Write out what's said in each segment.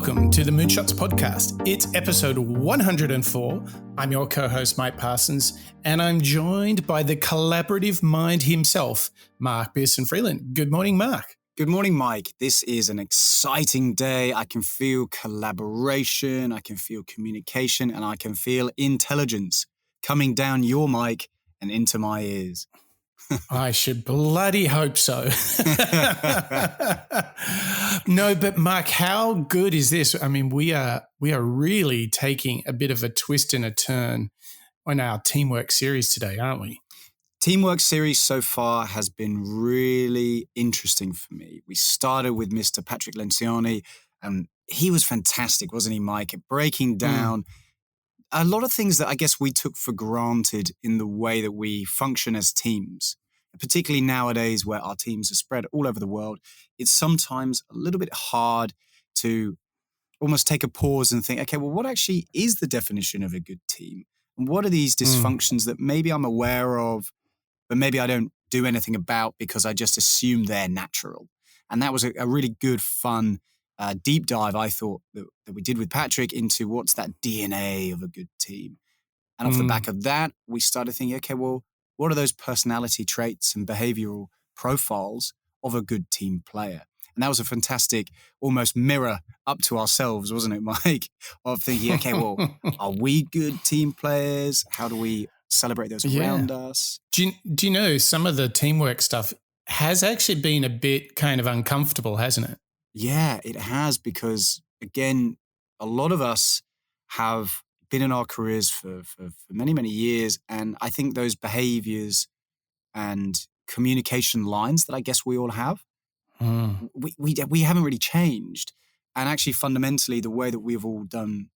welcome to the Moonshots Podcast. It's episode 104. I'm your co-host, Mike Parsons, and I'm joined by the collaborative mind himself, Mark Pearson-Freeland. Good morning, Mark. Good morning, Mike. This is an exciting day. I can feel collaboration, I can feel communication, and I can feel intelligence coming down your mic and into my ears. I should bloody hope so. No, but Mark, how good is this? I mean, we are really taking a bit of a twist and a turn on our teamwork series today, aren't we? Teamwork series so far has been really interesting for me. We started with Mr. Patrick Lencioni, and he was fantastic, wasn't he, Mike, at breaking down a lot of things that I guess we took for granted in the way that we function as teams. Particularly nowadays where our teams are spread all over the world, it's sometimes a little bit hard to almost take a pause and think, okay, well, what actually is the definition of a good team? And what are these dysfunctions that maybe I'm aware of, but maybe I don't do anything about because I just assume they're natural? And that was a really good, fun, deep dive, I thought, that we did with Patrick into what's that DNA of a good team. And off the back of that, we started thinking, okay, well, what are those personality traits and behavioral profiles of a good team player? And that was a fantastic, almost mirror up to ourselves, wasn't it, Mike? Of thinking, okay, well, are we good team players? How do we celebrate those around us? Do you know some of the teamwork stuff has actually been a bit kind of uncomfortable, hasn't it? Yeah, it has, because, again, a lot of us have been in our careers for many, many years. And I think those behaviors and communication lines that I guess we all have, we haven't really changed. And actually, fundamentally, the way that we've all done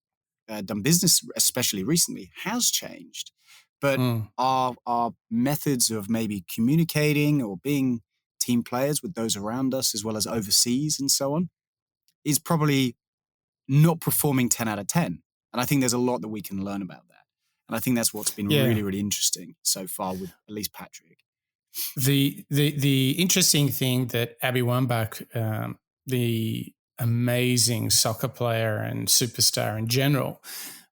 business, especially recently, has changed. But our methods of maybe communicating or being team players with those around us, as well as overseas and so on, is probably not performing 10 out of 10. And I think there's a lot that we can learn about that. And I think that's what's been really, really interesting so far with at least Patrick. The interesting thing that Abby Wambach, the amazing soccer player and superstar in general,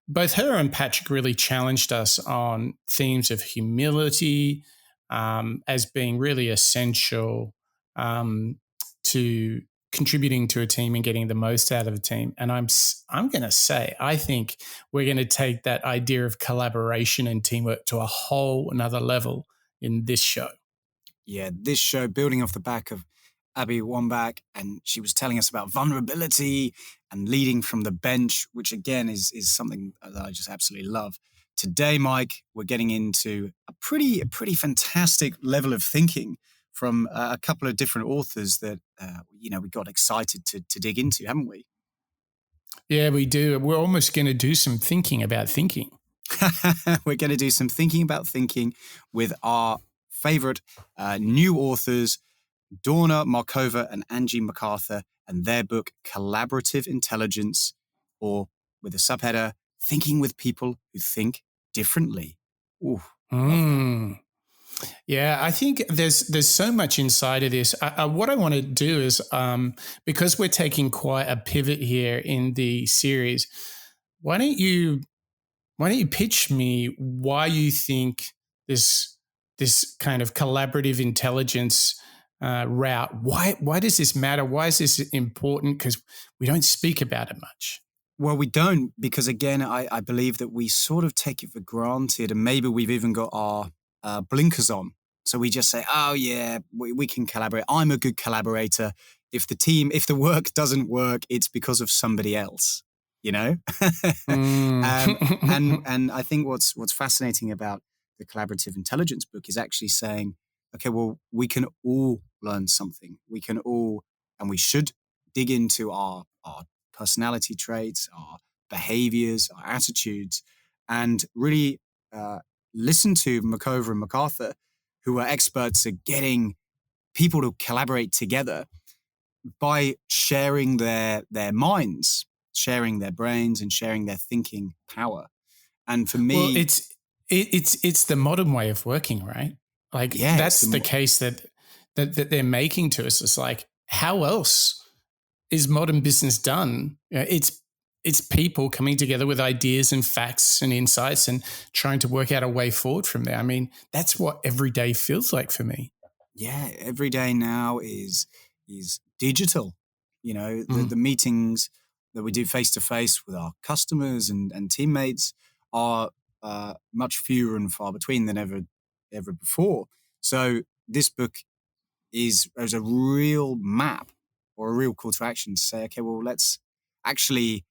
both her and Patrick really challenged us on themes of humility as being really essential to contributing to a team and getting the most out of a team. And I'm going to say, I think we're going to take that idea of collaboration and teamwork to a whole another level in this show. Yeah, this show, building off the back of Abby Wambach, and she was telling us about vulnerability and leading from the bench, which again is something that I just absolutely love. Today, Mike, we're getting into a pretty fantastic level of thinking from a couple of different authors that, we got excited to dig into, haven't we? Yeah, we do. We're almost going to do some thinking about thinking. We're going to do some thinking about thinking with our favorite new authors, Dawna, Markova and Angie McArthur, and their book, Collaborative Intelligence, or with a subheader, Thinking with People Who Think Differently. Ooh, yeah, I think there's so much inside of this. What I want to do is, because we're taking quite a pivot here in the series, why don't you pitch me why you think this kind of collaborative intelligence route? Why does this matter? Why is this important? Because we don't speak about it much. Well, we don't, because again, I believe that we sort of take it for granted, and maybe we've even got our blinkers on. So we just say, oh yeah, we can collaborate. I'm a good collaborator. If the work doesn't work, it's because of somebody else, and I think what's fascinating about the Collaborative Intelligence book is actually saying, okay, well, we can all learn something. We can all, and we should dig into our personality traits, our behaviors, our attitudes, and really listen to Markova and McArthur, who are experts at getting people to collaborate together by sharing their minds, sharing their brains, and sharing their thinking power. And for me, well, it's the modern way of working, right? Like that's the case that they're making to us. It's like, how else is modern business done? It's people coming together with ideas and facts and insights and trying to work out a way forward from there. I mean, that's what every day feels like for me. Yeah, every day now is digital. The meetings that we do face to face with our customers and teammates are much fewer and far between than ever before. So this book is a real map or a real call to action to say, okay, well, let's actually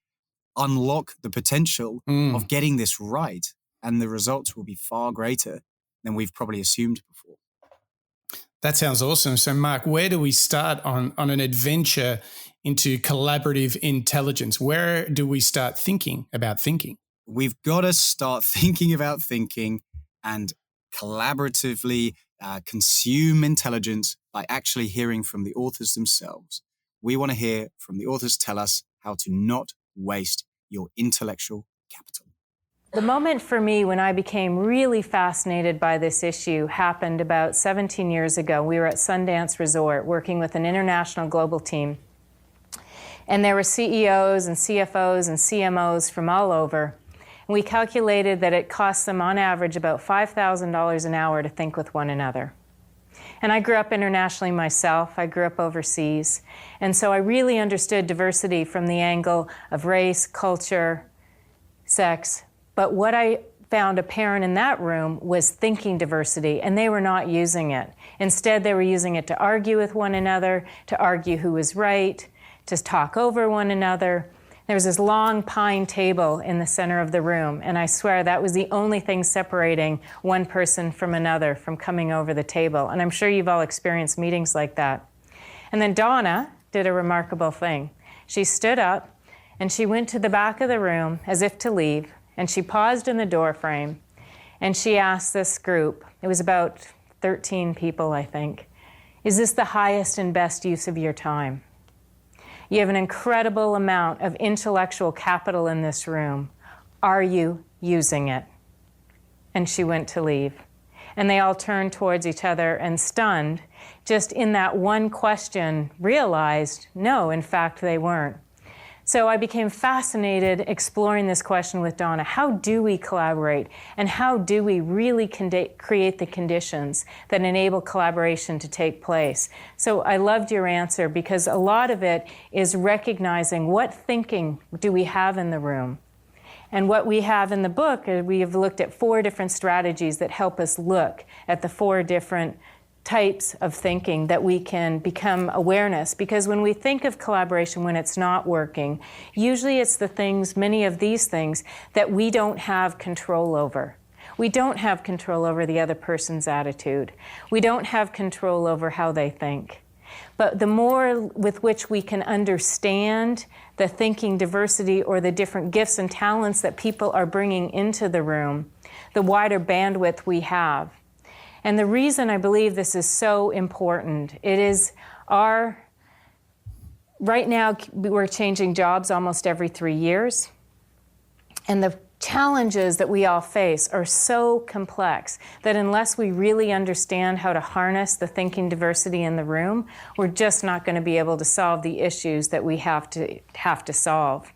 unlock the potential of getting this right, and the results will be far greater than we've probably assumed before. That sounds awesome. So, Mark, where do we start on an adventure into collaborative intelligence? Where do we start thinking about thinking? We've got to start thinking about thinking and collaboratively consume intelligence by actually hearing from the authors themselves. We want to hear from the authors tell us how to not waste your intellectual capital. The moment for me when I became really fascinated by this issue happened about 17 years ago. We were at Sundance Resort working with an international global team. And there were CEOs and CFOs and CMOs from all over. And we calculated that it cost them on average about $5,000 an hour to think with one another. And I grew up internationally myself. I grew up overseas. And so I really understood diversity from the angle of race, culture, sex. But what I found apparent in that room was thinking diversity, and they were not using it. Instead, they were using it to argue with one another, to argue who was right, to talk over one another. There was this long pine table in the center of the room, and I swear that was the only thing separating one person from another from coming over the table. And I'm sure you've all experienced meetings like that. And then Dawna did a remarkable thing. She stood up, and she went to the back of the room as if to leave, and she paused in the doorframe, and she asked this group, it was about 13 people, I think, is this the highest and best use of your time? You have an incredible amount of intellectual capital in this room. Are you using it? And she went to leave. And they all turned towards each other and, stunned, just in that one question, realized, no, in fact, they weren't. So I became fascinated exploring this question with Dawna. How do we collaborate? And how do we really create the conditions that enable collaboration to take place? So I loved your answer, because a lot of it is recognizing what thinking do we have in the room. And what we have in the book, we have looked at 4 different strategies that help us look at the 4 different types of thinking that we can become awareness. Because when we think of collaboration when it's not working, usually it's the things, many of these things, that we don't have control over. We don't have control over the other person's attitude. We don't have control over how they think. But the more with which we can understand the thinking diversity or the different gifts and talents that people are bringing into the room, the wider bandwidth we have. And the reason I believe this is so important, it is right now we're changing jobs almost every 3 years. And the challenges that we all face are so complex that unless we really understand how to harness the thinking diversity in the room, we're just not going to be able to solve the issues that we have to solve.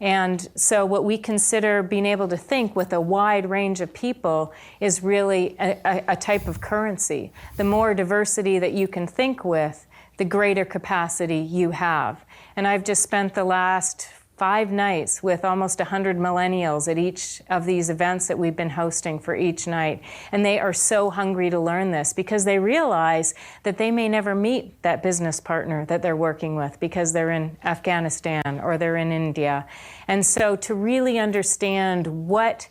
And so what we consider being able to think with a wide range of people is really a type of currency. The more diversity that you can think with, the greater capacity you have. And I've just spent the last 5 nights with almost 100 millennials at each of these events that we've been hosting for each night. And they are so hungry to learn this because they realize that they may never meet that business partner that they're working with because they're in Afghanistan or they're in India. And so to really understand what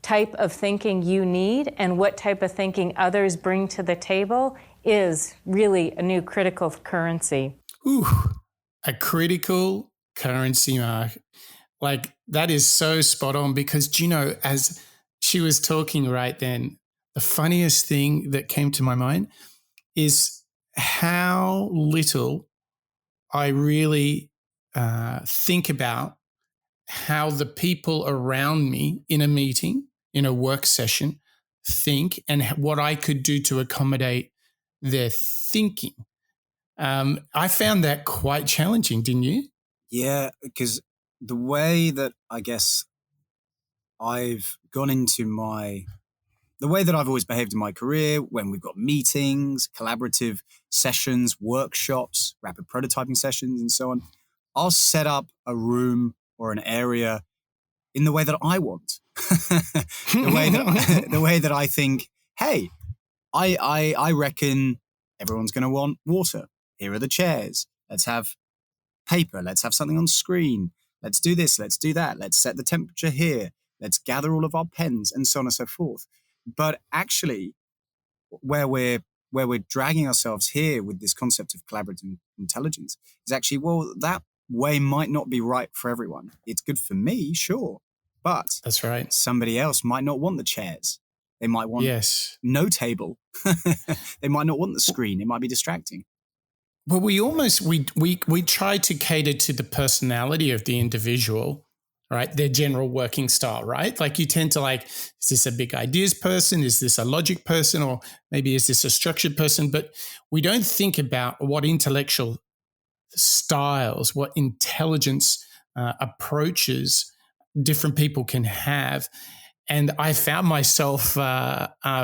type of thinking you need and what type of thinking others bring to the table is really a new critical currency. Ooh, a critical currency, Mark. Like, that is so spot on, because, do you know, as she was talking right then, the funniest thing that came to my mind is how little I really think about how the people around me in a meeting, in a work session, think and what I could do to accommodate their thinking. I found that quite challenging, didn't you? Yeah, because the way that I guess I've gone into the way that I've always behaved in my career, when we've got meetings, collaborative sessions, workshops, rapid prototyping sessions, and so on, I'll set up a room or an area in the way that I want, the way that I think, hey, I reckon everyone's going to want water. Here are the chairs. Let's have paper. Let's have something on screen. Let's do this. Let's do that. Let's set the temperature here. Let's gather all of our pens, and so on and so forth. But actually, where we're dragging ourselves here with this concept of collaborative intelligence is actually, well, that way might not be right for everyone. It's good for me, sure, but that's right. Somebody else might not want the chairs. They might want no table. They might not want the screen. It might be distracting. Well, we try to cater to the personality of the individual, right? Their general working style, right? Like you tend to like, is this a big ideas person? Is this a logic person? Or maybe is this a structured person? But we don't think about what intellectual styles, what intelligence approaches different people can have. And I found myself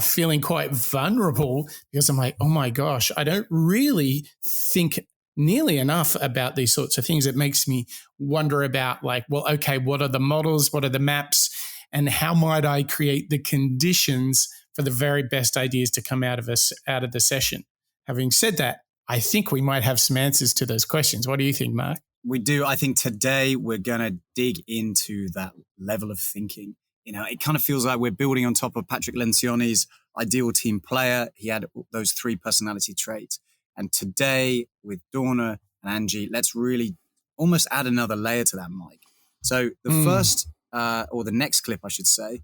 feeling quite vulnerable because I'm like, oh my gosh, I don't really think nearly enough about these sorts of things. It makes me wonder about like, well, okay, what are the models? What are the maps? And how might I create the conditions for the very best ideas to come out of the session? Having said that, I think we might have some answers to those questions. What do you think, Mark? We do. I think today we're going to dig into that level of thinking. You know, it kind of feels like we're building on top of Patrick Lencioni's ideal team player. He had those 3 personality traits. And today with Dawna and Angie, let's really almost add another layer to that, Mike. So the first, or the next clip, I should say,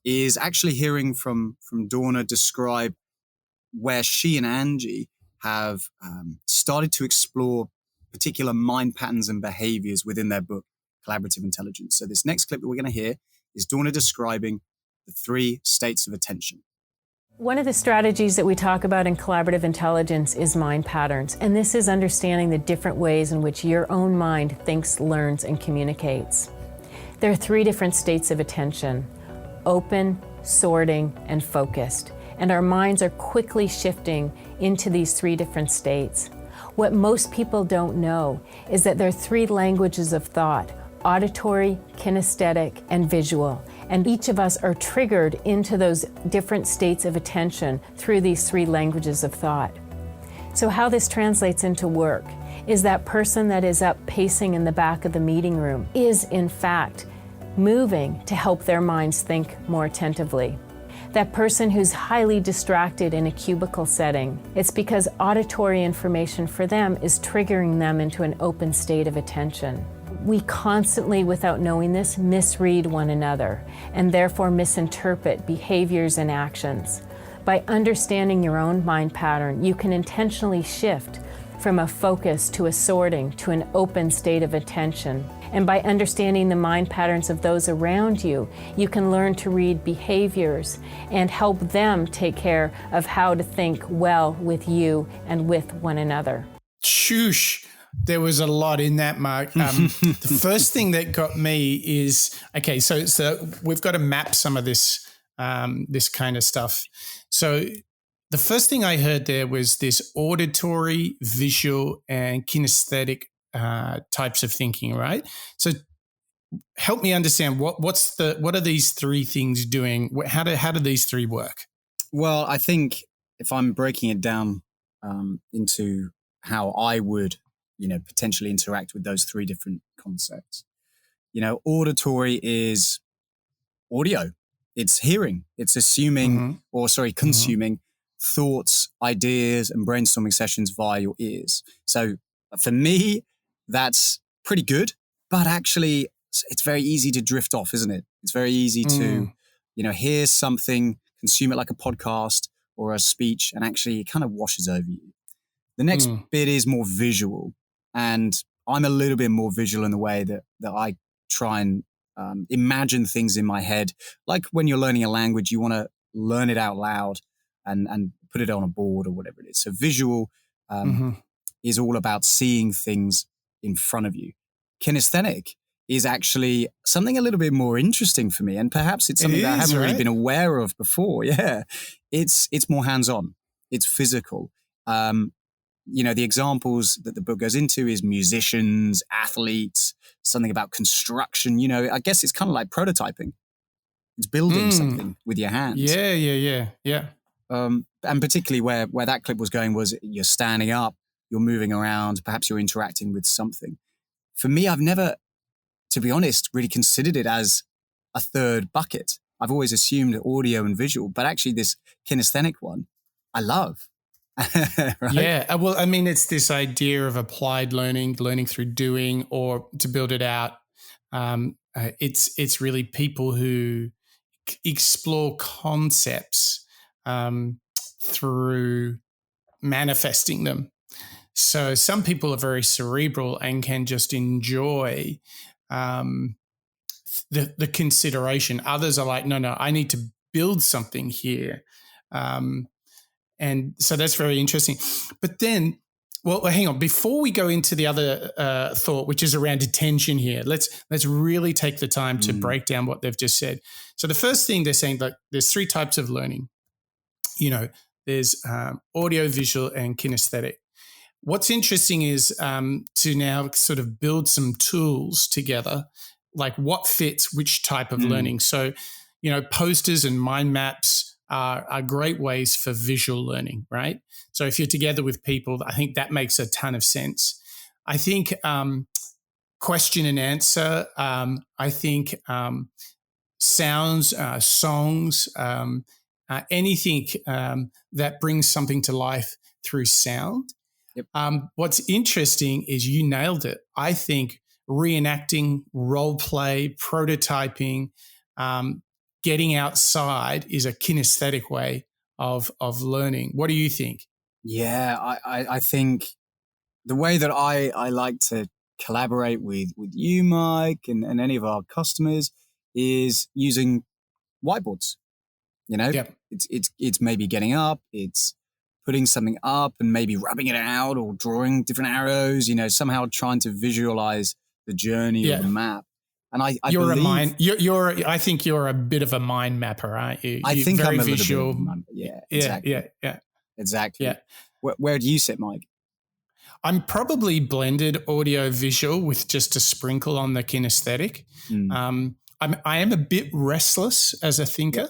is actually hearing from Dawna describe where she and Angie have started to explore particular mind patterns and behaviors within their book, Collaborative Intelligence. So this next clip that we're going to hear is Dawna describing the 3 states of attention. One of the strategies that we talk about in collaborative intelligence is mind patterns, and this is understanding the different ways in which your own mind thinks, learns, and communicates. There are 3 different states of attention: open, sorting, and focused. And our minds are quickly shifting into these 3 different states. What most people don't know is that there are 3 languages of thought: auditory, kinesthetic, and visual. And each of us are triggered into those different states of attention through these 3 languages of thought. So how this translates into work is that person that is up pacing in the back of the meeting room is in fact moving to help their minds think more attentively. That person who's highly distracted in a cubicle setting, it's because auditory information for them is triggering them into an open state of attention. We constantly, without knowing this, misread one another and therefore misinterpret behaviors and actions. By understanding your own mind pattern, you can intentionally shift from a focus to a sorting to an open state of attention. And by understanding the mind patterns of those around you, you can learn to read behaviors and help them take care of how to think well with you and with one another. Shoosh. There was a lot in that, Mark. The first thing that got me is, okay, so we've got to map some of this this kind of stuff. So the first thing I heard there was this auditory, visual, and kinesthetic types of thinking, right? So help me understand what are these 3 things doing? How do these 3 work? Well, I think if I'm breaking it down into how I would, potentially interact with those 3 different concepts. Auditory is audio. It's hearing. It's assuming, consuming thoughts, ideas, and brainstorming sessions via your ears. So for me, that's pretty good, but actually it's very easy to drift off, isn't it? It's very easy to, hear something, consume it like a podcast or a speech, and actually it kind of washes over you. The next bit is more visual. And I'm a little bit more visual in the way that I try and imagine things in my head. Like when you're learning a language, you want to learn it out loud and put it on a board or whatever it is. So visual is all about seeing things in front of you. Kinesthetic is actually something a little bit more interesting for me. And perhaps it's something that I haven't really been aware of before. Yeah. It's more hands-on. It's physical. The examples that the book goes into is musicians, athletes, something about construction. I guess it's kind of like prototyping. It's building something with your hands. Yeah. And particularly where that clip was going was you're standing up, you're moving around, perhaps you're interacting with something. For me, I've never, to be honest, really considered it as a third bucket. I've always assumed audio and visual, but actually this kinesthetic one, I love. Right? Yeah. Well, I mean, it's this idea of applied learning through doing, or to build it out. It's really people who explore concepts through manifesting them. So some people are very cerebral and can just enjoy the consideration. Others are like, no, I need to build something here. And so that's very interesting. But then, well, hang on. Before we go into the other thought, which is around attention here, let's really take the time to break down what they've just said. So the first thing they're saying, that there's three types of learning. There's audio, visual, and kinesthetic. What's interesting is to now sort of build some tools together, like what fits which type of learning. So, posters and mind maps are great ways for visual learning, right? So if you're together with people, I think that makes a ton of sense. I think question and answer, I think sounds, songs, anything that brings something to life through sound. Yep. What's interesting is you nailed it. I think reenacting, role play, prototyping, getting outside is a kinesthetic way of learning. What do you think? Yeah, I think the way that I like to collaborate with you, Mike, and any of our customers is using whiteboards. Yep. It's maybe getting up, it's putting something up and maybe rubbing it out or drawing different arrows, somehow trying to visualize the journey of the map. And I think you're a bit of a mind mapper, aren't you? I think very I'm a visual. little bit of a mind, yeah, exactly. Yeah. Exactly. Yeah. Where do you sit, Mike? I'm probably blended audio visual with just a sprinkle on the kinesthetic. I am a bit restless as a thinker.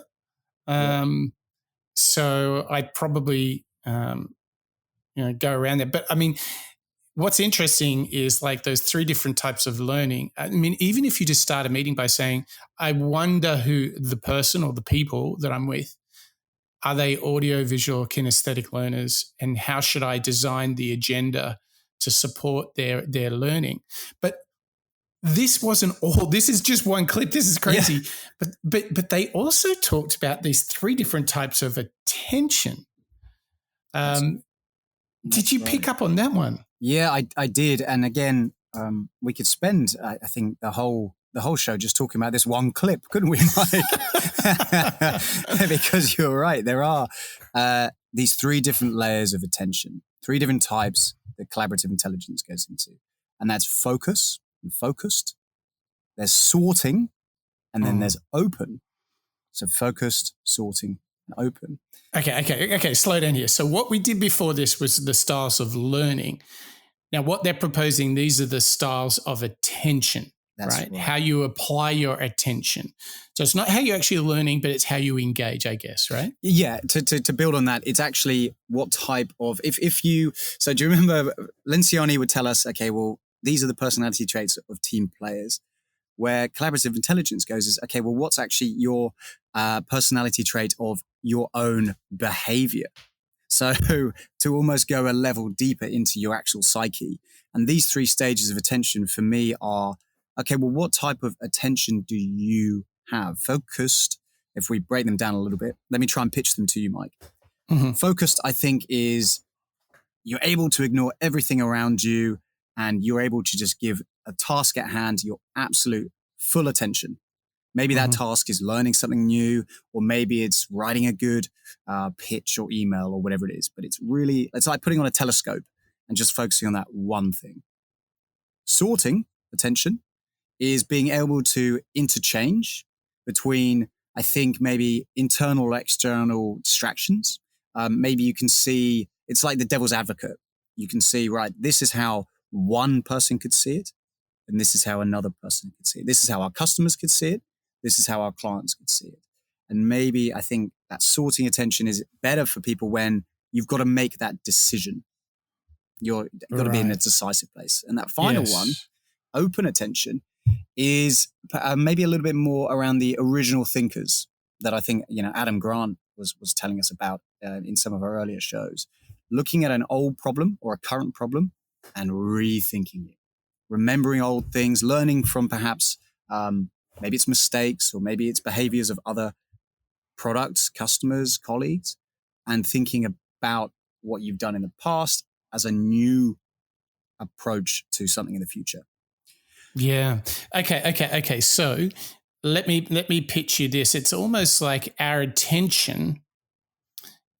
So I'd probably go around there. But I mean, what's interesting is like those three different types of learning. I mean, even if you just start a meeting by saying, I wonder who the person or the people that I'm with, are they audio, visual, kinesthetic learners? And how should I design the agenda to support their learning? But this wasn't all. This is just one clip. This is crazy. Yeah. But they also talked about these three different types of attention. Did you pick up on that one? Yeah, I did. And again, we could spend, I think, the whole show just talking about this one clip, couldn't we, Mike? Because you're right. There are these three different layers of attention, three different types that collaborative intelligence goes into. And that's focus and focused. There's sorting, and then there's open. So focused, sorting, and open. Okay. Slow down here. So what we did before this was the styles of learning. Now, what they're proposing, these are the styles of attention, right? How you apply your attention. So it's not how you're actually learning, but it's how you engage, I guess, right? Yeah. To build on that, it's actually what type of, so do you remember Lencioni would tell us, okay, well, these are the personality traits of team players. Where collaborative intelligence goes is, okay, well, what's actually your personality trait of your own behavior? So to almost go a level deeper into your actual psyche. And these three stages of attention for me are, okay, well, what type of attention do you have? Focused, if we break them down a little bit, let me try and pitch them to you, Mike. Mm-hmm. Focused, I think, is you're able to ignore everything around you and you're able to just give a task at hand your absolute full attention. Maybe that task is learning something new, or maybe it's writing a good pitch or email or whatever it is. But it's like putting on a telescope and just focusing on that one thing. Sorting attention is being able to interchange between, I think, maybe internal or external distractions. Maybe you can see, it's like the devil's advocate. You can see, right, this is how one person could see it, and this is how another person could see it. This is how our customers could see it. This is how our clients could see it. And maybe I think that sorting attention is better for people when you've got to make that decision. You've got to be in a decisive place. And that final one, open attention, is maybe a little bit more around the original thinkers that I think, Adam Grant was telling us about in some of our earlier shows. Looking at an old problem or a current problem and rethinking it. Remembering old things, learning from perhaps maybe it's mistakes or maybe it's behaviors of other products, customers, colleagues, and thinking about what you've done in the past as a new approach to something in the future. Yeah. Okay. So let me pitch you this. It's almost like our attention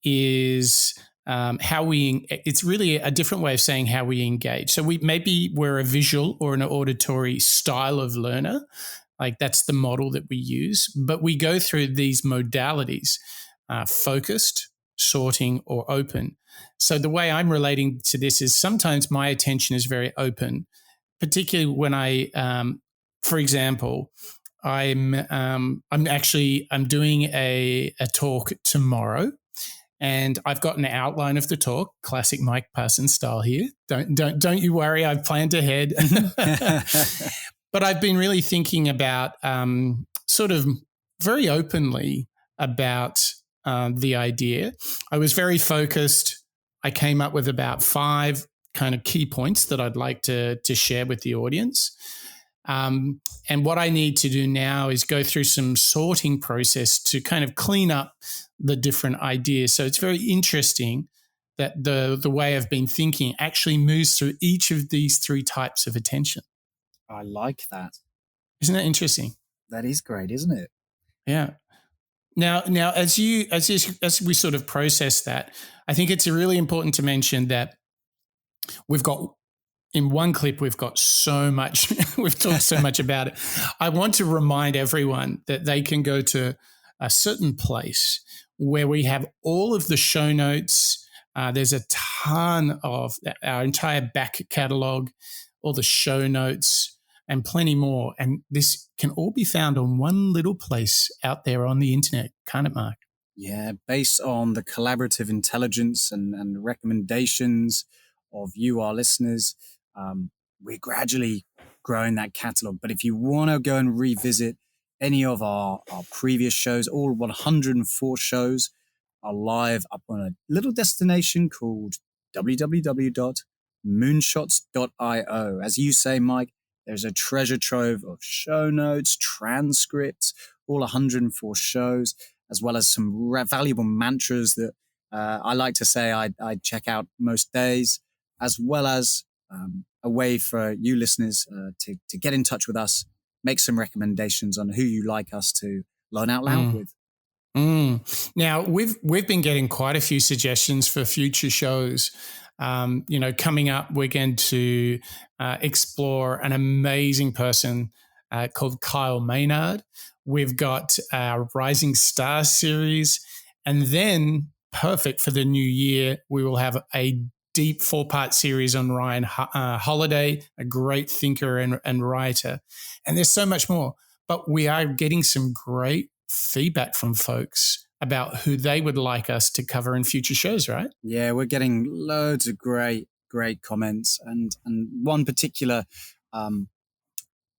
is it's really a different way of saying how we engage. So we're a visual or an auditory style of learner. Like that's the model that we use, but we go through these modalities, focused, sorting, or open. So the way I'm relating to this is sometimes my attention is very open, particularly when for example, I'm doing a talk tomorrow, and I've got an outline of the talk, classic Mike Parsons style here. Don't you worry, I've planned ahead. But I've been really thinking about sort of very openly about the idea. I was very focused. I came up with about 5 kind of key points that I'd like to share with the audience. And what I need to do now is go through some sorting process to kind of clean up the different ideas. So it's very interesting that the way I've been thinking actually moves through each of these 3 types of attention. I like that. Isn't that interesting? That is great, isn't it? Yeah. Now, as we sort of process that, I think it's really important to mention that in one clip, we've got so much, we've talked so much about it. I want to remind everyone that they can go to a certain place where we have all of the show notes. There's a ton of our entire back catalog, all the show notes, and plenty more. And this can all be found on one little place out there on the internet, can't it, Mark? Yeah, based on the collaborative intelligence and recommendations of you, our listeners, we're gradually growing that catalog. But if you want to go and revisit any of our previous shows, all 104 shows are live up on a little destination called www.moonshots.io. As you say, Mike, there's a treasure trove of show notes, transcripts, all 104 shows, as well as some valuable mantras that I like to say I check out most days, as well as a way for you listeners to get in touch with us, make some recommendations on who you like us to learn out loud with. Now, we've been getting quite a few suggestions for future shows. Coming up, we're going to explore an amazing person called Kyle Maynard. We've got our Rising Star series. And then, perfect for the new year, we will have a deep 4-part series on Ryan Holiday, a great thinker and writer. And there's so much more. But we are getting some great feedback from folks about who they would like us to cover in future shows, right? Yeah, we're getting loads of great comments. And one particular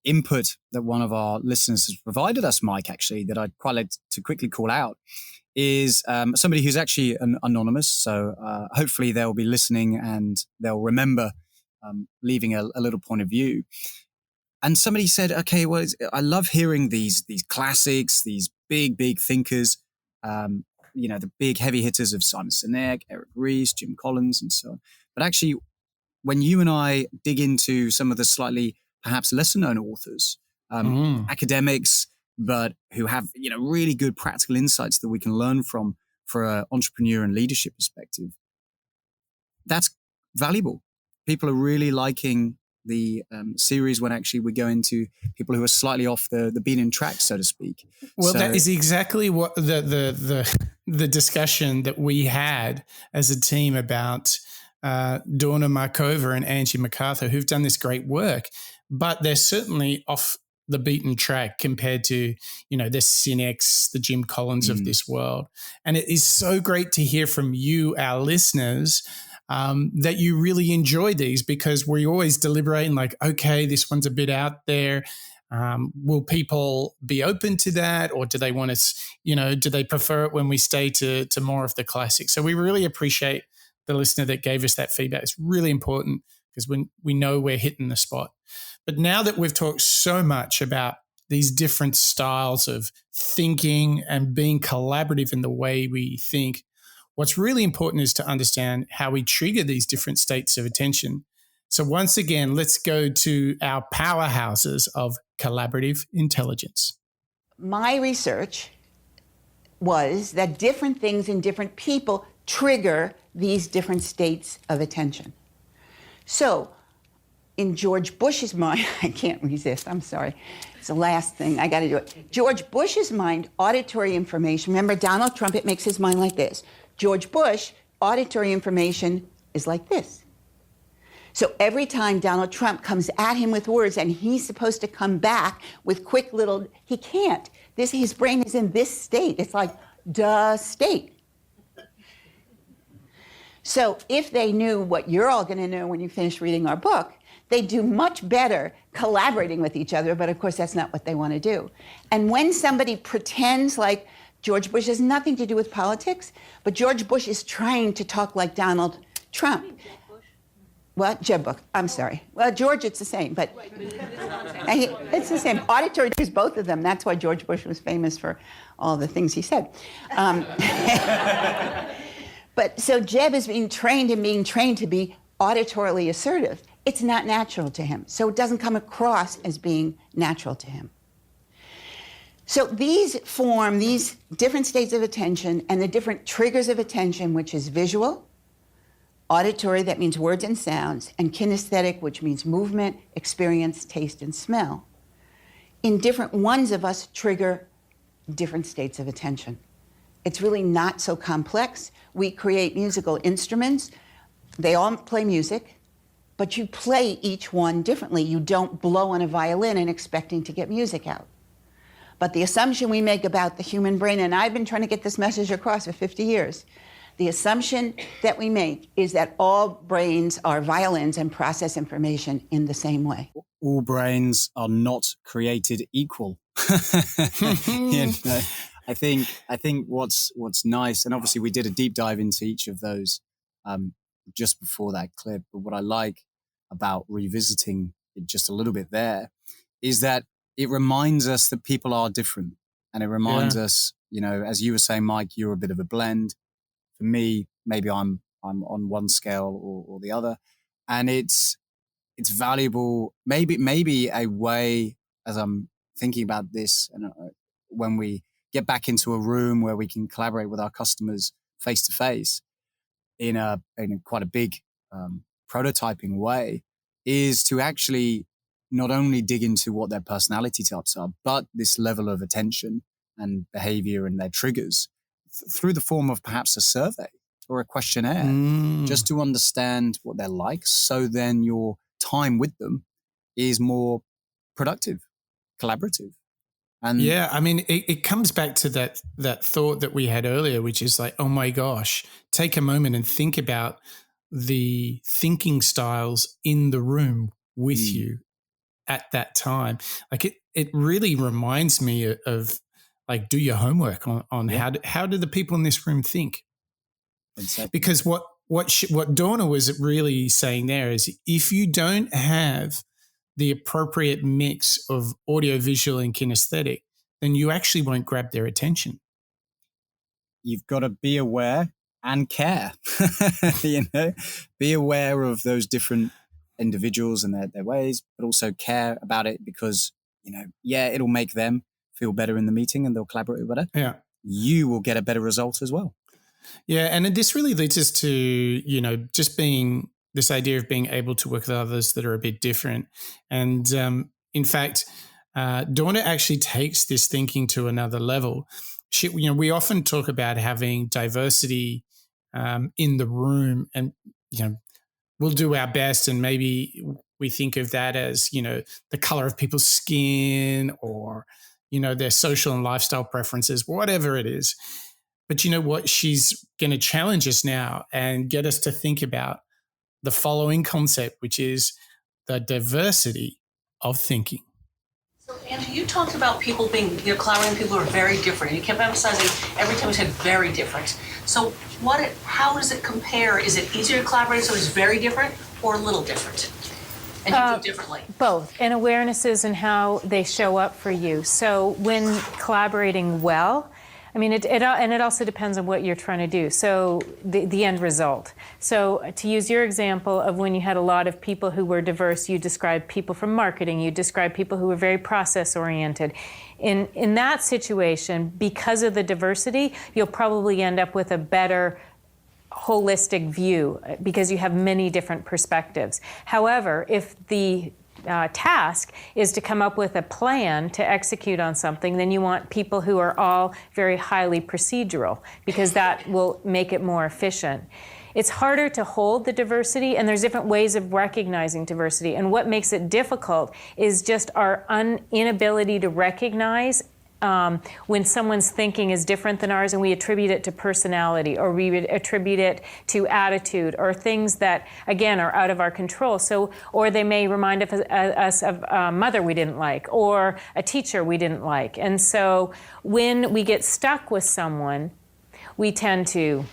input that one of our listeners has provided us, Mike, actually, that I'd quite like to quickly call out is somebody who's actually anonymous. So hopefully they'll be listening and they'll remember leaving a little point of view. And somebody said, okay, well, I love hearing these classics, these big thinkers, the big heavy hitters of Simon Sinek, Eric Ries, Jim Collins, and so on. But actually, when you and I dig into some of the slightly perhaps lesser known authors, academics, but who have really good practical insights that we can learn from for an entrepreneur and leadership perspective, that's valuable. people are really liking the series when actually we go into people who are slightly off the beaten track, so to speak. Well, that is exactly what the discussion that we had as a team about Dawna Markova and Angie McArthur, who've done this great work, but they're certainly off the beaten track compared to, the Sinex, the Jim Collins of this world. And it is so great to hear from you, our listeners, that you really enjoy these, because we always deliberating like, okay, this one's a bit out there. Will people be open to that, or do they want us, do they prefer it when we stay to more of the classics? So we really appreciate the listener that gave us that feedback. It's really important because we know we're hitting the spot. But now that we've talked so much about these different styles of thinking and being collaborative in the way we think, what's really important is to understand how we trigger these different states of attention. So once again, let's go to our powerhouses of collaborative intelligence. My research was that different things in different people trigger these different states of attention. So in George Bush's mind, I can't resist, I'm sorry. It's the last thing, I gotta do it. George Bush's mind, auditory information, remember Donald Trump, it makes his mind like this. George Bush, auditory information is like this. So every time Donald Trump comes at him with words and he's supposed to come back with quick little, he can't. His brain is in this state. It's like, duh state. So if they knew what you're all going to know when you finish reading our book, they do much better collaborating with each other, but of course that's not what they want to do. And when somebody pretends like George Bush has nothing to do with politics, but George Bush is trying to talk like Donald Trump. What? Jeb Bush. I'm sorry. Well, George, it's the same, but it's the same. Auditory is both of them. That's why George Bush was famous for all the things he said. But so Jeb is being trained to be auditorily assertive. It's not natural to him, so it doesn't come across as being natural to him. So these form these different states of attention and the different triggers of attention, which is visual, auditory, that means words and sounds, and kinesthetic, which means movement, experience, taste, and smell. In different ones of us trigger different states of attention. It's really not so complex. We create musical instruments. They all play music, but you play each one differently. You don't blow on a violin and expecting to get music out. But the assumption we make about the human brain, and I've been trying to get this message across for 50 years, the assumption that we make is that all brains are violins and process information in the same way. All brains are not created equal. I think what's nice, and obviously we did a deep dive into each of those just before that clip, but what I like about revisiting it just a little bit there is that it reminds us that people are different. And it reminds us, as you were saying, Mike, you're a bit of a blend. For me, maybe I'm on one scale or the other. And it's valuable, maybe a way, as I'm thinking about this, and when we get back into a room where we can collaborate with our customers face to face in a quite a big prototyping way, is to actually not only dig into what their personality types are, but this level of attention and behavior and their triggers through the form of perhaps a survey or a questionnaire, just to understand what they're like. So then your time with them is more productive, collaborative. And yeah, I mean, it comes back to that thought that we had earlier, which is like, oh my gosh, take a moment and think about the thinking styles in the room with you at that time. Like it really reminds me of like, do your homework on how do the people in this room think? Exactly. Because what Dawna was really saying there is, if you don't have the appropriate mix of audio, visual, and kinesthetic, then you actually won't grab their attention. You've got to be aware and care. Be aware of those different individuals and their ways, but also care about it because, it'll make them feel better in the meeting and they'll collaborate better. Yeah. You will get a better result as well. Yeah. And this really leads us to, just being this idea of being able to work with others that are a bit different. And in fact, Dawna actually takes this thinking to another level. We often talk about having diversity in the room, and we'll do our best, and maybe we think of that as the color of people's skin, or their social and lifestyle preferences, whatever it is. But you know what? She's going to challenge us now and get us to think about the following concept, which is the diversity of thinking. So, Angie, you talked about people being, collaborating people who are very different. You kept emphasizing every time you said very different. So how does it compare? Is it easier to collaborate so it's very different, or a little different? And you do it differently? Both, and awarenesses and how they show up for you. So when collaborating well, it also depends on what you're trying to do. So the end result. So to use your example of when you had a lot of people who were diverse, you described people from marketing, you described people who were very process oriented. In that situation, because of the diversity, you'll probably end up with a better holistic view because you have many different perspectives. However, if the task is to come up with a plan to execute on something, then you want people who are all very highly procedural, because that will make it more efficient. It's harder to hold the diversity, and there's different ways of recognizing diversity. And what makes it difficult is just our inability to recognize when someone's thinking is different than ours, and we attribute it to personality, or we would attribute it to attitude, or things that, again, are out of our control. Or they may remind us of a mother we didn't like, or a teacher we didn't like. And so when we get stuck with someone, we tend to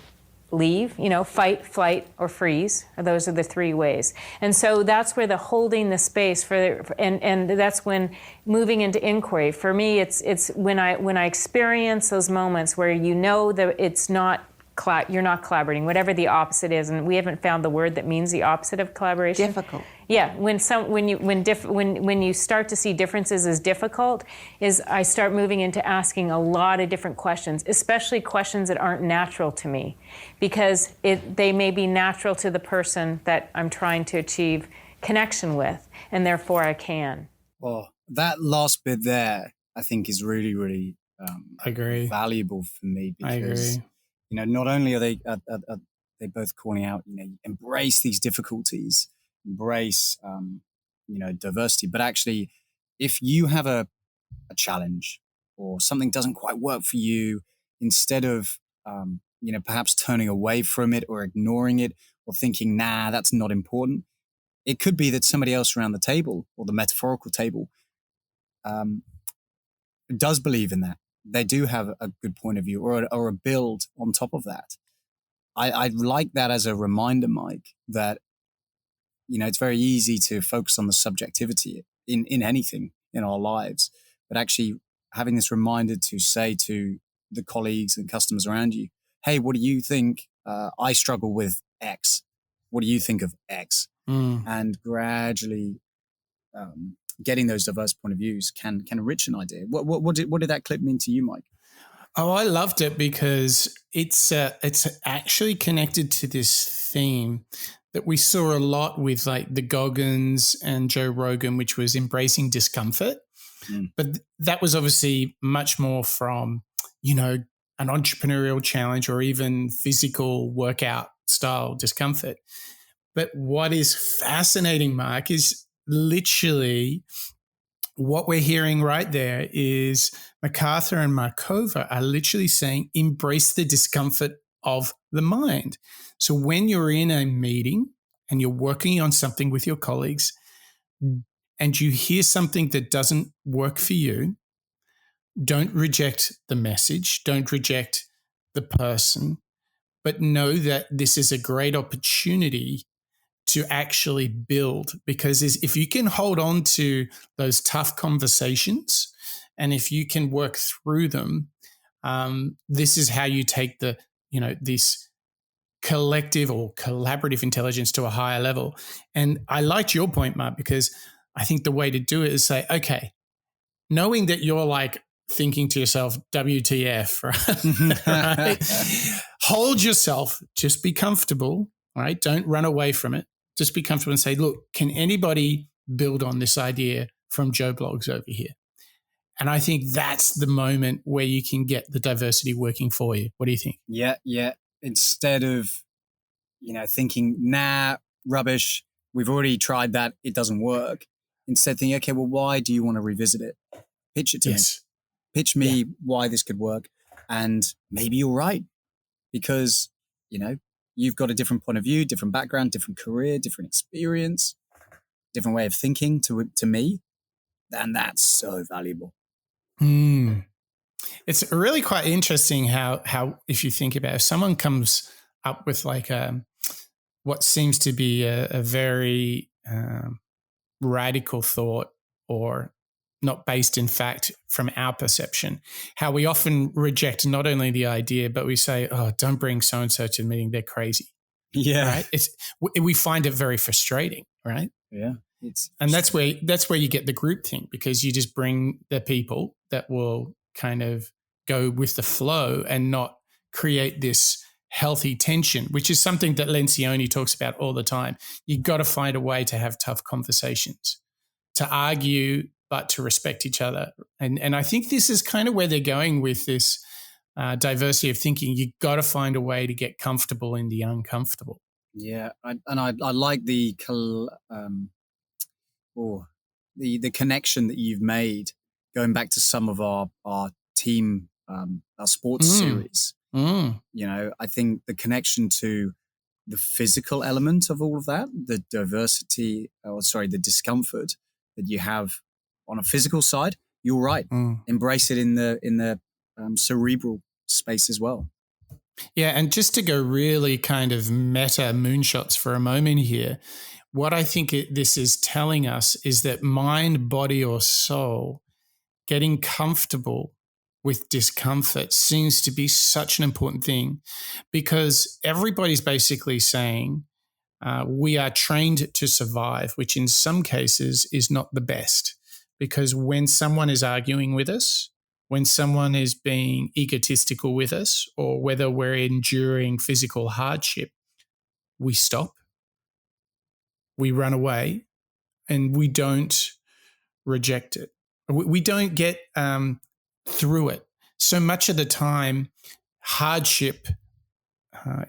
leave, fight, flight, or freeze. Those are the three ways. And so that's where the holding the space and that's when moving into inquiry. For me, it's when I experience those moments where that it's not you're not collaborating, whatever the opposite is, and we haven't found the word that means the opposite of collaboration. Difficult. Yeah, when you start to see differences as difficult, is I start moving into asking a lot of different questions, especially questions that aren't natural to me, because they may be natural to the person that I'm trying to achieve connection with, and therefore I can. Well, that last bit there, I think, is really, really I agree. valuable for me, because I agree. Not only are they both calling out, embrace these difficulties, embrace diversity, but actually, if you have a challenge or something doesn't quite work for you, instead of perhaps turning away from it or ignoring it or thinking, nah, that's not important, it could be that somebody else around the table, or the metaphorical table, does believe in that. They do have a good point of view, or a build on top of that. I like that as a reminder, Mike, that it's very easy to focus on the subjectivity in anything in our lives, but actually having this reminder to say to the colleagues and customers around you, hey, what do you think? I struggle with X. What do you think of X? And gradually getting those diverse point of views can enrich an idea. What did that clip mean to you, Mike? Oh, I loved it because it's actually connected to this theme that we saw a lot with like the Goggins and Joe Rogan, which was embracing discomfort. But that was obviously much more from, an entrepreneurial challenge or even physical workout style discomfort. But what is fascinating, Mark, is literally what we're hearing right there is McArthur and Markova are literally saying, embrace the discomfort of the mind. So when you're in a meeting and you're working on something with your colleagues and you hear something that doesn't work for you, don't reject the message, don't reject the person, but know that this is a great opportunity to actually build, because if you can hold on to those tough conversations and if you can work through them, this is how you take this collective or collaborative intelligence to a higher level. And I liked your point, Mark, because I think the way to do it is say, okay, knowing that you're like thinking to yourself, WTF, right? Hold yourself, just be comfortable, right? Don't run away from it. Just be comfortable and say, look, can anybody build on this idea from Joe Blogs over here? And I think that's the moment where you can get the diversity working for you. What do you think? Yeah. Instead of, thinking, nah, rubbish, we've already tried that, it doesn't work. Instead thinking, okay, well, why do you want to revisit it? Pitch it to me. Pitch me why this could work. And maybe you're right. Because, you've got a different point of view, different background, different career, different experience, different way of thinking to me. And that's so valuable. It's really quite interesting how if you think about it, if someone comes up with like what seems to be a very radical thought, or not based in fact from our perception, how we often reject not only the idea, but we say, oh, don't bring so-and-so to the meeting, they're crazy. Yeah. Right? We find it very frustrating, right? Yeah. And that's where you get the group thing, because you just bring the people that will kind of go with the flow and not create this healthy tension, which is something that Lencioni talks about all the time. You've got to find a way to have tough conversations, to argue, but to respect each other. And I think this is kind of where they're going with this diversity of thinking. You've got to find a way to get comfortable in the uncomfortable. Yeah. I like the connection that you've made going back to some of our team, our sports series. I think the connection to the physical element of all of that, the the discomfort that you have on a physical side, you're right. Embrace it in the cerebral space as well. Yeah, and just to go really kind of meta moonshots for a moment here, what I think this is telling us is that mind, body, or soul getting comfortable with discomfort seems to be such an important thing, because everybody's basically saying we are trained to survive, which in some cases is not the best, because when someone is arguing with us, when someone is being egotistical with us, or whether we're enduring physical hardship, we stop, we run away, and we don't reject it. We don't get through it. So much of the time, hardship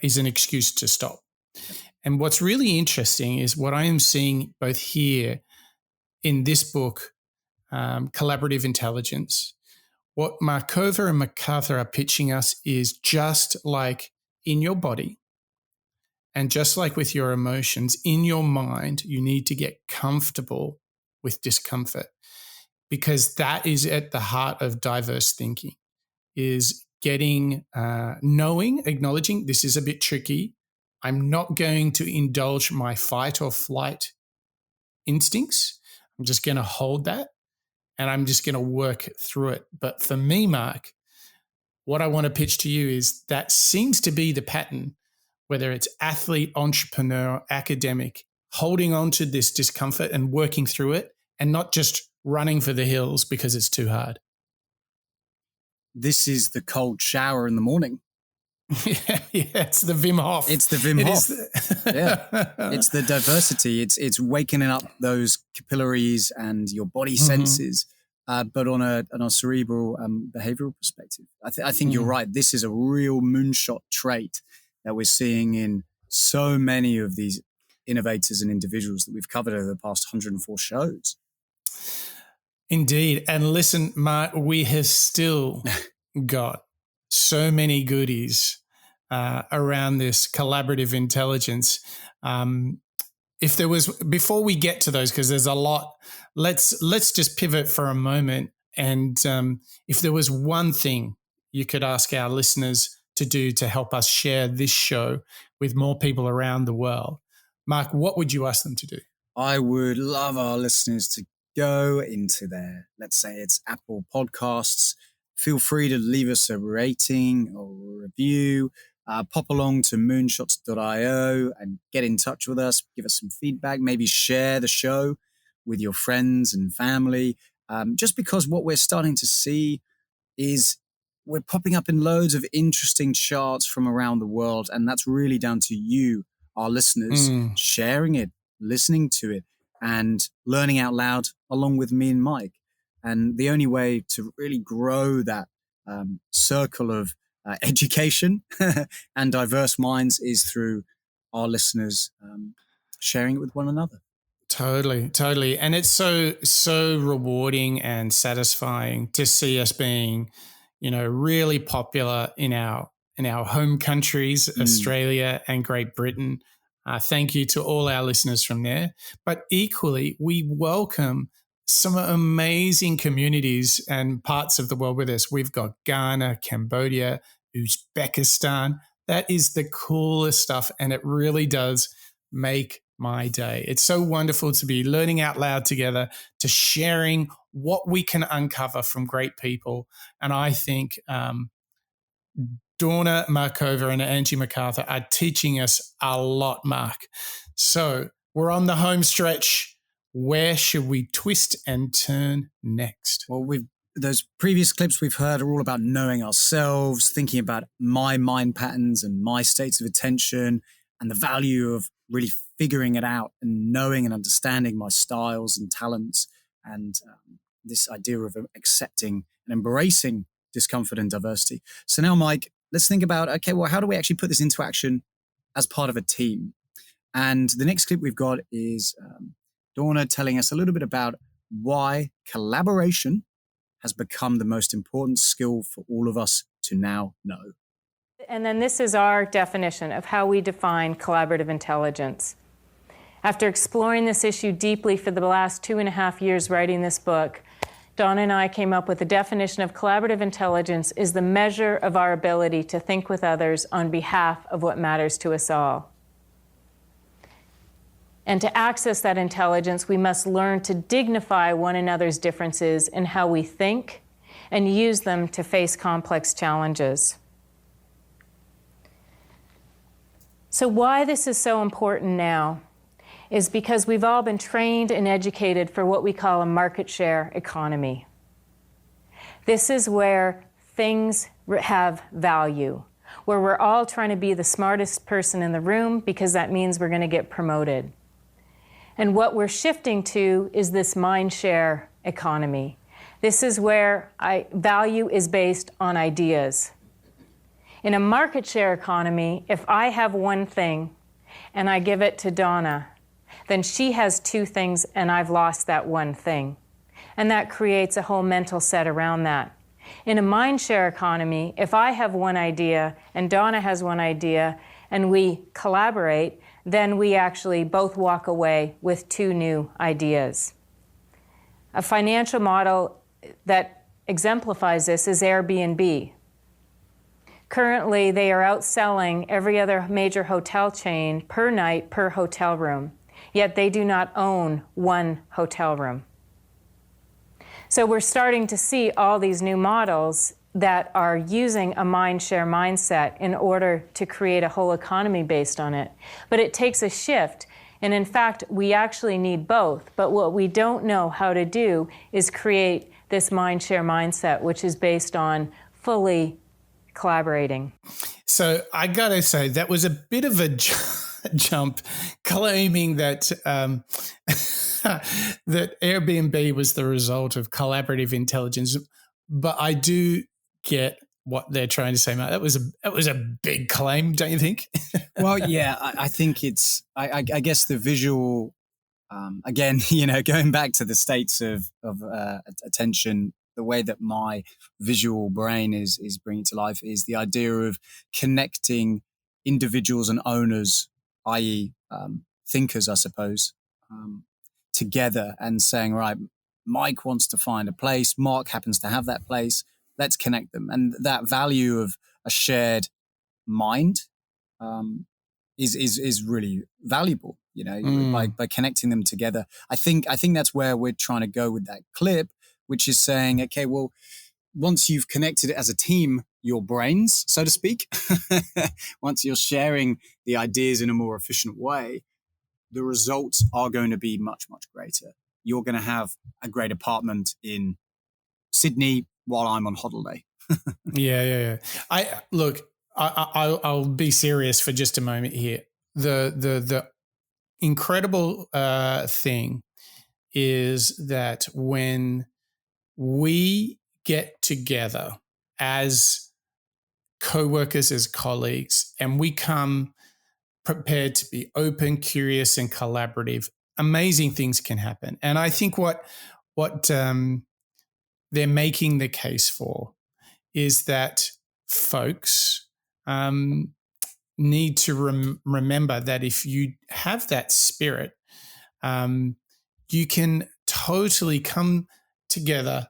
is an excuse to stop. And what's really interesting is what I am seeing both here in this book, Collaborative Intelligence. What Markova and McArthur are pitching us is just like in your body and just like with your emotions, in your mind, you need to get comfortable with discomfort, because that is at the heart of diverse thinking, is getting, knowing, acknowledging this is a bit tricky. I'm not going to indulge my fight or flight instincts. I'm just going to hold that and I'm just going to work through it. But for me, Mark, what I want to pitch to you is that seems to be the pattern, whether it's athlete, entrepreneur, academic, holding on to this discomfort and working through it and not just running for the hills because it's too hard. This is the cold shower in the morning. Yeah, it's the Wim Hof. It's the Wim Hof. Yeah, it's the diversity. It's waking up those capillaries and your body senses, but on a cerebral, behavioral perspective. I think you're right. This is a real moonshot trait that we're seeing in so many of these innovators and individuals that we've covered over the past 104 shows. Indeed. And listen, Mark, we have still got so many goodies around this collaborative intelligence. If there was, before we get to those, because there's a lot, let's just pivot for a moment. And if there was one thing you could ask our listeners to do to help us share this show with more people around the world, Mark, what would you ask them to do? I would love our listeners to go into their, let's say it's Apple Podcasts. Feel free to leave us a rating or a review. Pop along to moonshots.io and get in touch with us. Give us some feedback. Maybe share the show with your friends and family. Just because what we're starting to see is we're popping up in loads of interesting charts from around the world. And that's really down to you, our listeners, sharing it, listening to it and learning out loud along with me and Mike. And the only way to really grow that circle of education and diverse minds is through our listeners sharing it with one another. Totally. And it's so rewarding and satisfying to see us being, really popular in our home countries, Australia and Great Britain. Thank you to all our listeners from there. But equally, we welcome some amazing communities and parts of the world with us. We've got Ghana, Cambodia, Uzbekistan. That is the coolest stuff, and it really does make my day. It's so wonderful to be learning out loud together, to sharing what we can uncover from great people. And I think Dawna Markova and Angie McArthur are teaching us a lot, Mark. So we're on the home stretch. Where should we twist and turn next? Well, those previous clips we've heard are all about knowing ourselves, thinking about my mind patterns and my states of attention, and the value of really figuring it out and knowing and understanding my styles and talents, and this idea of accepting and embracing discomfort and diversity. So now, Mike, let's think about, okay, well, how do we actually put this into action as part of a team? And the next clip we've got is Dawna telling us a little bit about why collaboration has become the most important skill for all of us to now know. And then this is our definition of how we define collaborative intelligence. After exploring this issue deeply for the last 2.5 years writing this book, Dawna and I came up with a definition of collaborative intelligence is the measure of our ability to think with others on behalf of what matters to us all. And to access that intelligence, we must learn to dignify one another's differences in how we think and use them to face complex challenges. So why this is so important now is because we've all been trained and educated for what we call a market share economy. This is where things have value, where we're all trying to be the smartest person in the room because that means we're going to get promoted. And what we're shifting to is this mind share economy. This is where value is based on ideas. In a market share economy, if I have one thing and I give it to Dawna, then she has two things and I've lost that one thing. And that creates a whole mental set around that. In a mind share economy, if I have one idea and Dawna has one idea and we collaborate, then we actually both walk away with two new ideas. A financial model that exemplifies this is Airbnb. Currently, they are outselling every other major hotel chain per night per hotel room, yet they do not own one hotel room. So we're starting to see all these new models that are using a mind share mindset in order to create a whole economy based on it. But it takes a shift. And in fact, we actually need both. But what we don't know how to do is create this mind share mindset, which is based on fully collaborating. So I got to say, that was a bit of a jump claiming that that Airbnb was the result of collaborative intelligence. But I do get what they're trying to say, Matt. That was a big claim, don't you think? Well, yeah, I think it's, I guess the visual, again, going back to the states of attention, the way that my visual brain is bringing to life is the idea of connecting individuals and owners, i.e. Thinkers, I suppose, together and saying, right, Mike wants to find a place, Mark happens to have that place, let's connect them. And that value of a shared mind is really valuable, by connecting them together. I think that's where we're trying to go with that clip, which is saying, okay, well, once you've connected it as a team, your brains, so to speak, once you're sharing the ideas in a more efficient way, the results are going to be much, much greater. You're going to have a great apartment in Sydney while I'm on holiday. Yeah. I'll be serious for just a moment here. The incredible thing is that when we get together as co-workers, as colleagues, and we come prepared to be open, curious, and collaborative, amazing things can happen. And I think what they're making the case for is that folks need to remember that if you have that spirit, you can totally come together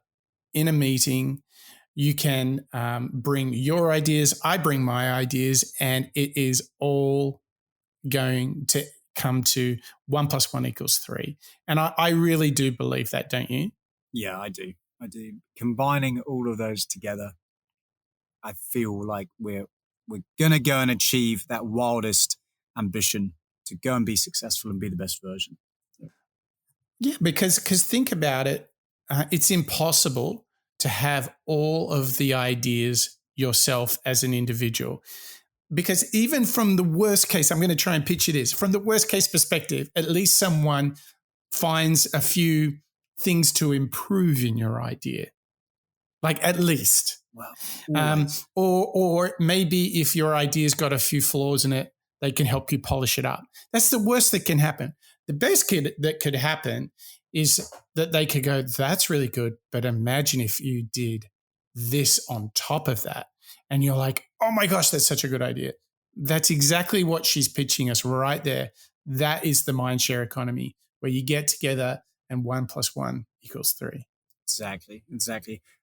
in a meeting. You can bring your ideas, I bring my ideas, and it is all going to come to 1 + 1 = 3. And I really do believe that, don't you? Yeah, I do. Combining all of those together, I feel like we're going to go and achieve that wildest ambition to go and be successful and be the best version. Yeah, because think about it. It's impossible to have all of the ideas yourself as an individual. Because even from the worst case, I'm going to try and picture this, from the worst case perspective, at least someone finds a few things to improve in your idea. Like at least. Wow. Or maybe if your idea's got a few flaws in it, they can help you polish it up. That's the worst that can happen. The best that could happen is that they could go, that's really good, but imagine if you did this on top of that. And you're like, oh my gosh, that's such a good idea. That's exactly what she's pitching us right there. That is the mindshare economy, where you get together and 1 + 1 = 3. Exactly.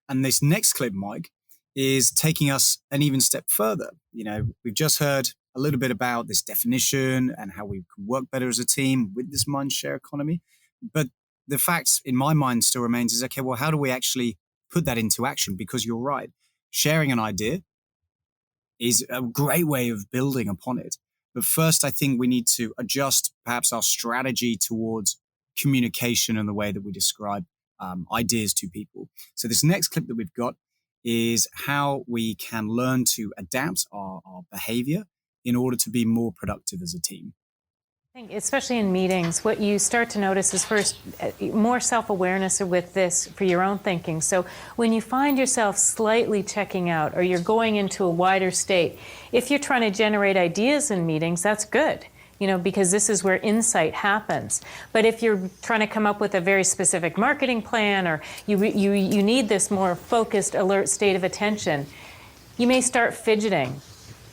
And this next clip, Mike, is taking us an even step further. You know, we've just heard a little bit about this definition and how we can work better as a team with this mindshare economy. But the fact in my mind still remains is, okay, well, how do we actually put that into action? Because you're right. Sharing an idea is a great way of building upon it. But first, I think we need to adjust perhaps our strategy towards communication and the way that we describe ideas to people. So this next clip that we've got is how we can learn to adapt our behavior in order to be more productive as a team. I think especially in meetings, what you start to notice is first more self-awareness with this for your own thinking. So when you find yourself slightly checking out or you're going into a wider state, if you're trying to generate ideas in meetings, that's good, because this is where insight happens. But if you're trying to come up with a very specific marketing plan, or you need this more focused, alert state of attention, you may start fidgeting.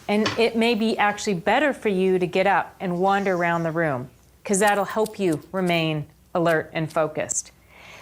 And it may be actually better for you to get up and wander around the room, because that'll help you remain alert and focused.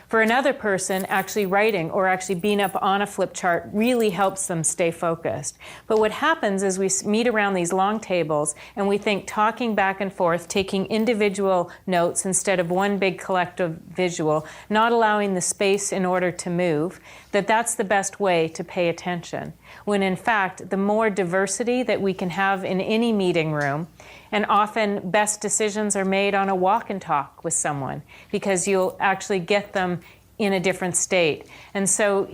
For another person, actually writing or actually being up on a flip chart really helps them stay focused. But what happens is we meet around these long tables and we think talking back and forth, taking individual notes instead of one big collective visual, not allowing the space in order to move, that's the best way to pay attention. When in fact, the more diversity that we can have in any meeting room, and often best decisions are made on a walk and talk with someone, because you'll actually get them in a different state. And so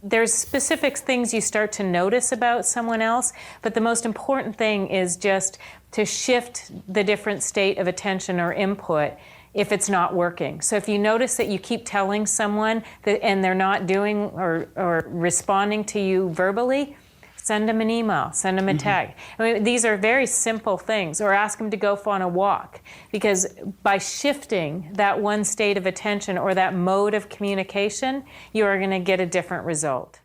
there's specific things you start to notice about someone else, but the most important thing is just to shift the different state of attention or input if it's not working. So if you notice that you keep telling someone that and they're not doing or responding to you verbally, send them an email, send them a tag. I mean, these are very simple things. Or ask them to go on a walk. Because by shifting that one state of attention or that mode of communication, you are going to get a different result.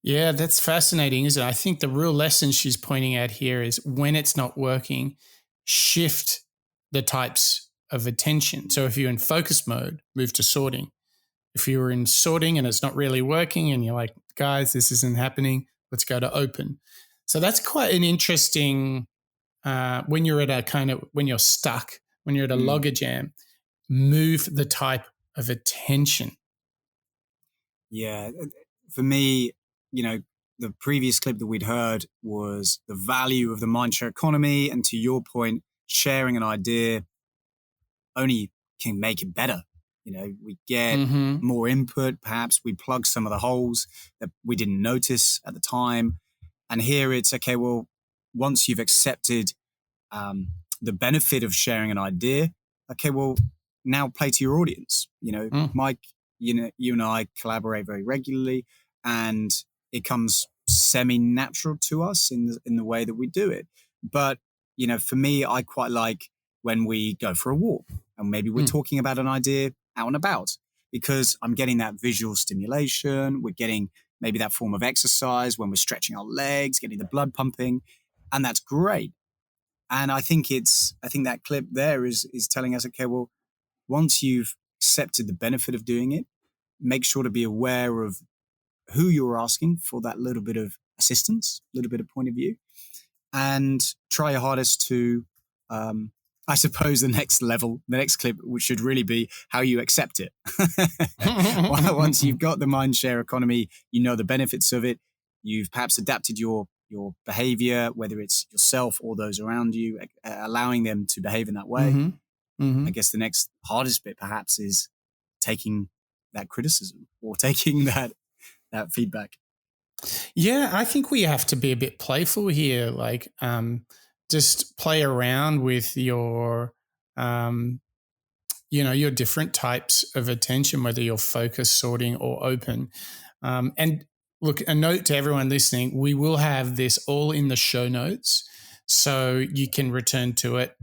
Yeah, that's fascinating, isn't it? I think the real lesson she's pointing out here is when it's not working, shift the types of attention. So if you're in focus mode, move to sorting. If you're in sorting and it's not really working and you're like, guys, this isn't happening, let's go to open. So that's quite an interesting, when you're at when you're stuck, when you're at a logger jam, move the type of attention. Yeah. For me, the previous clip that we'd heard was the value of the mindshare economy. And to your point, sharing an idea only can make it better. We get more input. Perhaps we plug some of the holes that we didn't notice at the time. And here it's, okay, well, once you've accepted the benefit of sharing an idea. Okay, well, now play to your audience. Mike, you and I collaborate very regularly, and it comes semi-natural to us in the way that we do it. But, for me, I quite like when we go for a walk and maybe we're talking about an idea out and about, because I'm getting that visual stimulation. We're getting maybe that form of exercise when we're stretching our legs, getting the blood pumping, and that's great. And I think that clip there is telling us, okay, well, once you've accepted the benefit of doing it, make sure to be aware of who you're asking for that little bit of assistance, a little bit of point of view, and try your hardest to, I suppose the next clip, which should really be how you accept it. Once you've got the mindshare economy, the benefits of it, you've perhaps adapted your behavior, whether it's yourself or those around you, allowing them to behave in that way. I guess the next hardest bit perhaps is taking that criticism or taking that feedback. Yeah, I think we have to be a bit playful here. Like, just play around with your, your different types of attention, whether you're focused, sorting, or open. And look, a note to everyone listening, we will have this all in the show notes, so you can return to it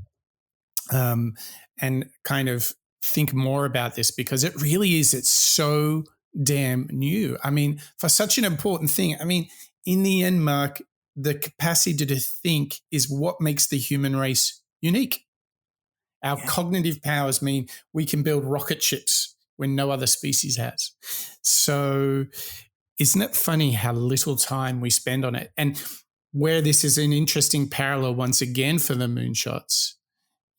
and kind of think more about this, because it really is, it's so damn new. I mean, for such an important thing. I mean, in the end, Mark, the capacity to think is what makes the human race unique. Our cognitive powers mean we can build rocket ships when no other species has. So isn't it funny how little time we spend on it? And where this is an interesting parallel once again for the Moonshots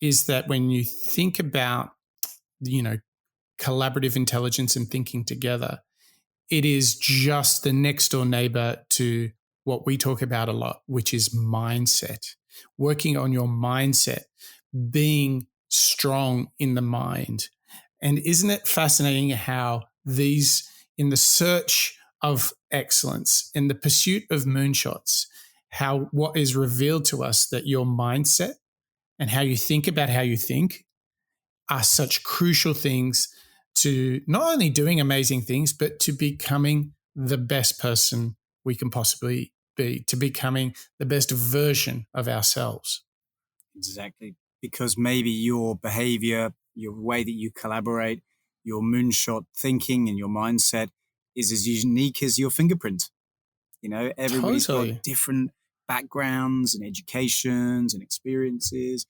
is that when you think about, collaborative intelligence and thinking together, it is just the next door neighbor to what we talk about a lot, which is mindset, working on your mindset, being strong in the mind. And isn't it fascinating how these, in the search of excellence, in the pursuit of moonshots, how what is revealed to us that your mindset and how you think about how you think are such crucial things to not only doing amazing things, but to becoming the best person we can possibly be, to becoming the best version of ourselves. Exactly. Because maybe your behavior, your way that you collaborate, your moonshot thinking and your mindset is as unique as your fingerprint. Everybody's got different backgrounds and educations and experiences.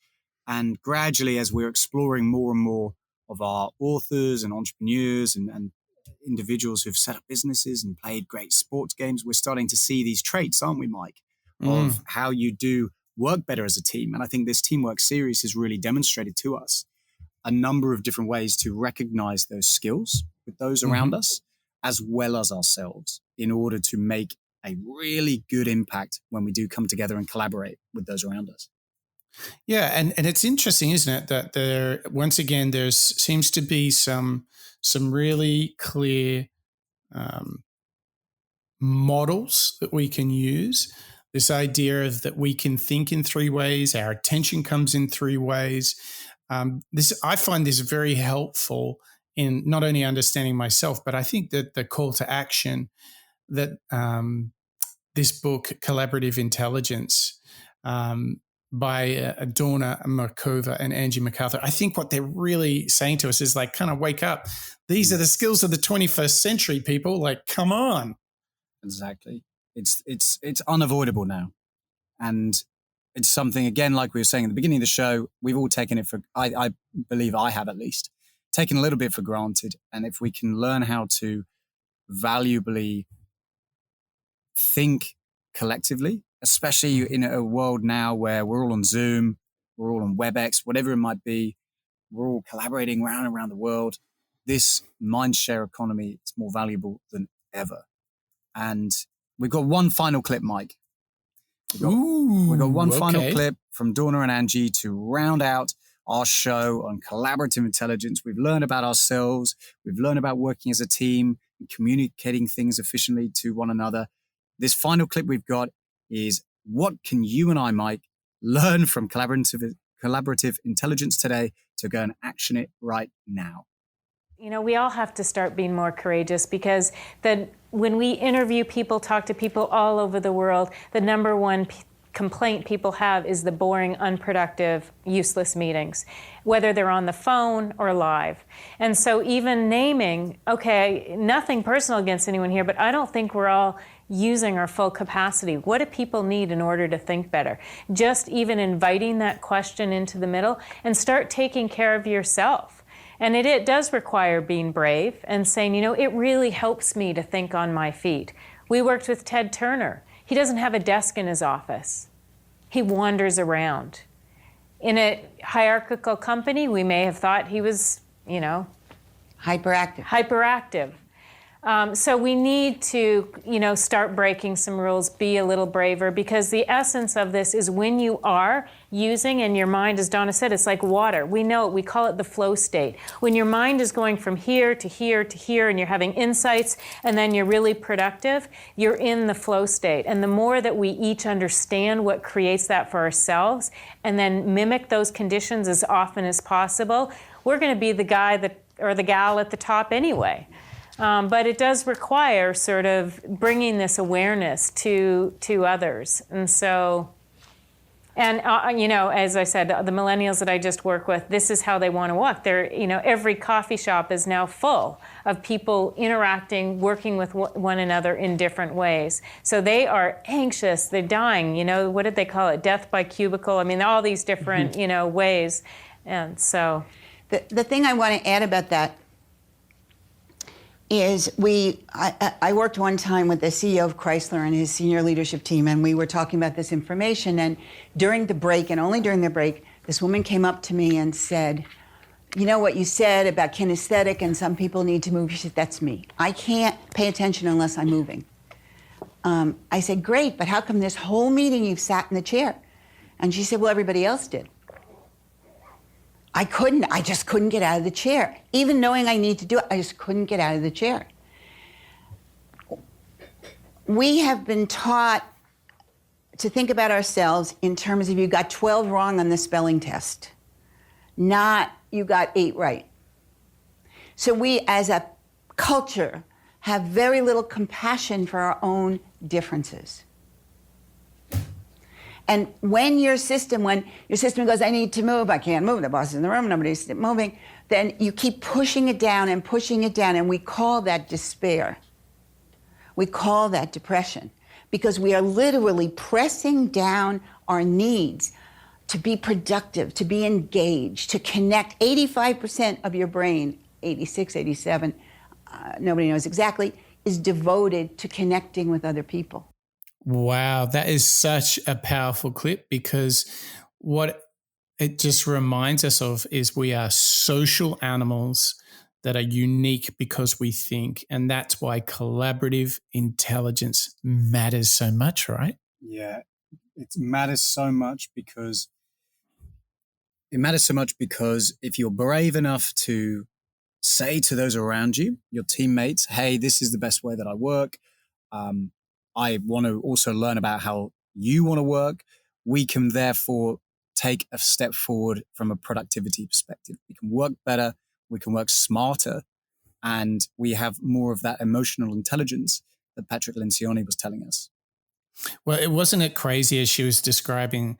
And gradually, as we're exploring more and more of our authors and entrepreneurs and individuals who've set up businesses and played great sports games, we're starting to see these traits, aren't we, Mike, of how you do work better as a team. And I think this teamwork series has really demonstrated to us a number of different ways to recognize those skills with those around us, as well as ourselves, in order to make a really good impact when we do come together and collaborate with those around us. Yeah, and it's interesting, isn't it, that there once again there seems to be some really clear models that we can use. This idea of that we can think in three ways, our attention comes in three ways. I find this very helpful in not only understanding myself, but I think that the call to action that this book, Collaborative Intelligence, by Dawna, Markova, and Angie McArthur, I think what they're really saying to us is like, kind of wake up. These are the skills of the 21st century, people. Like, come on. Exactly. It's unavoidable now. And it's something, again, like we were saying at the beginning of the show, we've all taken it for, I believe I have at least, taken a little bit for granted. And if we can learn how to valuably think collectively, especially in a world now where we're all on Zoom, we're all on WebEx, whatever it might be, we're all collaborating around the world. This mindshare economy is more valuable than ever. And we've got one final clip, Mike. We've got one final clip from Dawna and Angie to round out our show on collaborative intelligence. We've learned about ourselves. We've learned about working as a team and communicating things efficiently to one another. This final clip we've got is, what can you and I, Mike, learn from collaborative collaborative intelligence today to go and action it right now. We all have to start being more courageous, because when we interview people, talk to people all over the world, the number one complaint people have is the boring, unproductive, useless meetings, whether they're on the phone or live. And so even naming, okay, nothing personal against anyone here, but I don't think we're all using our full capacity. What do people need in order to think better? Just even inviting that question into the middle and start taking care of yourself. And it does require being brave and saying, it really helps me to think on my feet. We worked with Ted Turner. He doesn't have a desk in his office. He wanders around. In a hierarchical company, we may have thought he was, hyperactive. So we need to, start breaking some rules, be a little braver, because the essence of this is when you are using, and your mind, as Dawna said, it's like water. We know it. We call it the flow state. When your mind is going from here to here to here, and you're having insights, and then you're really productive, you're in the flow state. And the more that we each understand what creates that for ourselves, and then mimic those conditions as often as possible, we're going to be the guy or the gal at the top anyway. But it does require sort of bringing this awareness to others. And so, as I said, the millennials that I just work with, this is how they want to walk. Every coffee shop is now full of people interacting, working with one another in different ways. So they are anxious, they're dying, what did they call it? Death by cubicle. All these different, ways. And so. The thing I want to add about that is I worked one time with the CEO of Chrysler and his senior leadership team, and we were talking about this information. And during the break, and only during the break, this woman came up to me and said, what you said about kinesthetic and some people need to move? She said, that's me. I can't pay attention unless I'm moving. I said, great, but how come this whole meeting you've sat in the chair? And she said, well, everybody else did. I just couldn't get out of the chair. Even knowing I need to do it, I just couldn't get out of the chair. We have been taught to think about ourselves in terms of you got 12 wrong on the spelling test, not you got 8 right. So we, as a culture, have very little compassion for our own differences. And when your system goes, I need to move, I can't move, the boss is in the room, nobody's moving, then you keep pushing it down, and we call that despair. We call that depression, because we are literally pressing down our needs to be productive, to be engaged, to connect. 85% of your brain, 86, 87, nobody knows exactly, is devoted to connecting with other people. Wow, that is such a powerful clip, because what it just reminds us of is we are social animals that are unique because we think, and that's why collaborative intelligence matters so much, right? Yeah, it matters so much because if you're brave enough to say to those around you, your teammates, hey, this is the best way that I work, I want to also learn about how you want to work, we can therefore take a step forward from a productivity perspective. We can work better, we can work smarter, and we have more of that emotional intelligence that Patrick Lencioni was telling us. Well, wasn't it crazy as she was describing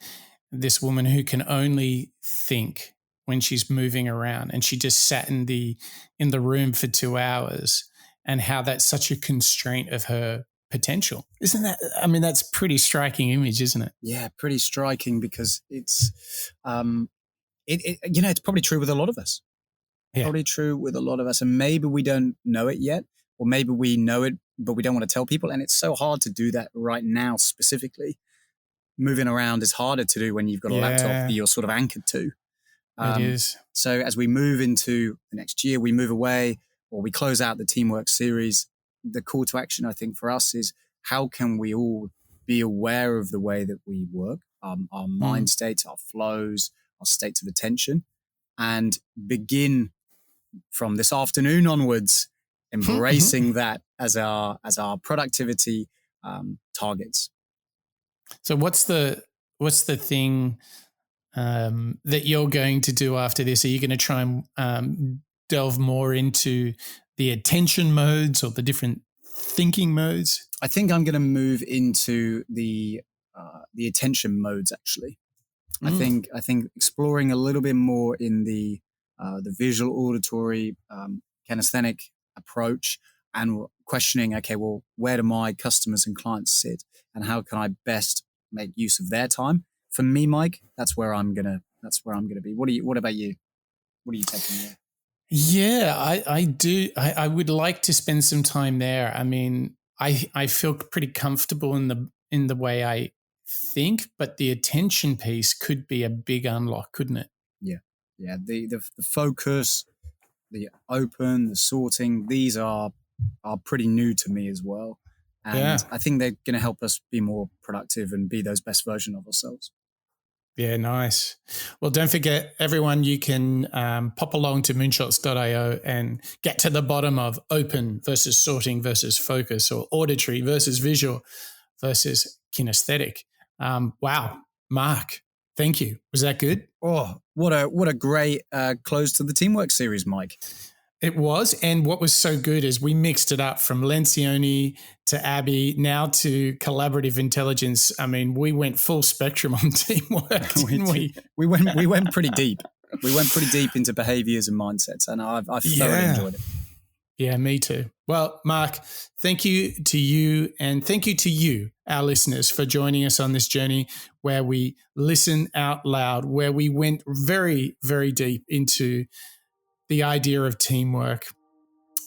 this woman who can only think when she's moving around, and she just sat in the room for 2 hours, and how that's such a constraint of her potential. Isn't that, that's a pretty striking image, isn't it? Yeah, pretty striking, because it's, it's probably true with a lot of us. Yeah. Probably true with a lot of us. And maybe we don't know it yet, or maybe we know it, but we don't want to tell people. And it's so hard to do that right now specifically. Moving around is harder to do when you've got a laptop that you're sort of anchored to. It is. So as we move into the next year, we move away, or we close out the Teamwork series, the call to action, I think, for us is how can we all be aware of the way that we work, our mind states, our flows, our states of attention, and begin from this afternoon onwards embracing that as our productivity targets. So what's the thing that you're going to do after this? Are you going to try and delve more into the attention modes or the different thinking modes? I think I'm going to move into the attention modes. Actually, I think exploring a little bit more in the visual, auditory, kinesthetic approach, and questioning, okay, well, where do my customers and clients sit, and how can I best make use of their time? For me, Mike, that's where I'm gonna be. What about you? What are you taking there? Yeah, I do. I would like to spend some time there. I mean, I feel pretty comfortable in the way I think, but the attention piece could be a big unlock, couldn't it? Yeah. The focus, the open, the sorting, these are pretty new to me as well. And I think they're going to help us be more productive and be those best version of ourselves. Yeah, nice. Well, don't forget, everyone, you can pop along to moonshots.io and get to the bottom of open versus sorting versus focus, or auditory versus visual versus kinesthetic. Wow, Mark, thank you. Was that good? Oh, what a great close to the Teamwork series, Mike. It was. And what was so good is we mixed it up from Lencioni to Abby, now to collaborative intelligence. I mean, we went full spectrum on teamwork, didn't we? We went pretty deep. We went pretty deep into behaviors and mindsets, and I thoroughly enjoyed it. Yeah, me too. Well, Mark, thank you to you, and thank you to you, our listeners, for joining us on this journey where we listen out loud, where we went very, very deep into the idea of teamwork.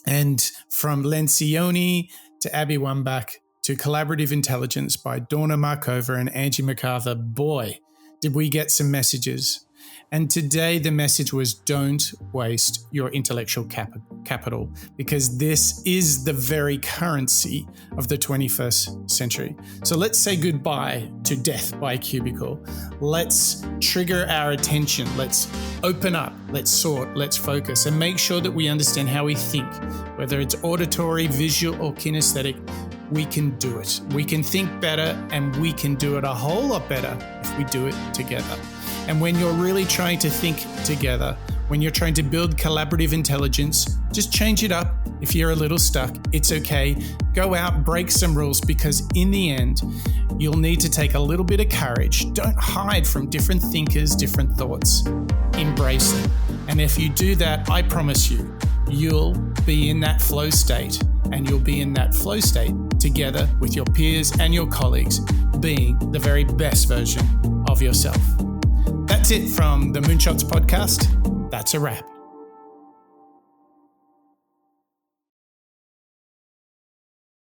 And from Lencioni to Abby Wambach to Collaborative Intelligence by Dawna Markova and Angie McArthur, boy, did we get some messages. And today the message was, don't waste your intellectual capital, because this is the very currency of the 21st century. So let's say goodbye to death by cubicle. Let's trigger our attention. Let's open up. Let's sort. Let's focus, and make sure that we understand how we think, whether it's auditory, visual, or kinesthetic. We can do it. We can think better, and we can do it a whole lot better if we do it together. And when you're really trying to think together, when you're trying to build collaborative intelligence, just change it up. If you're a little stuck, it's okay. Go out, break some rules, because in the end, you'll need to take a little bit of courage. Don't hide from different thinkers, different thoughts. Embrace them. And if you do that, I promise you, you'll be in that flow state, and you'll be in that flow state together with your peers and your colleagues, being the very best version of yourself. That's it from the Moonshots Podcast. That's a wrap.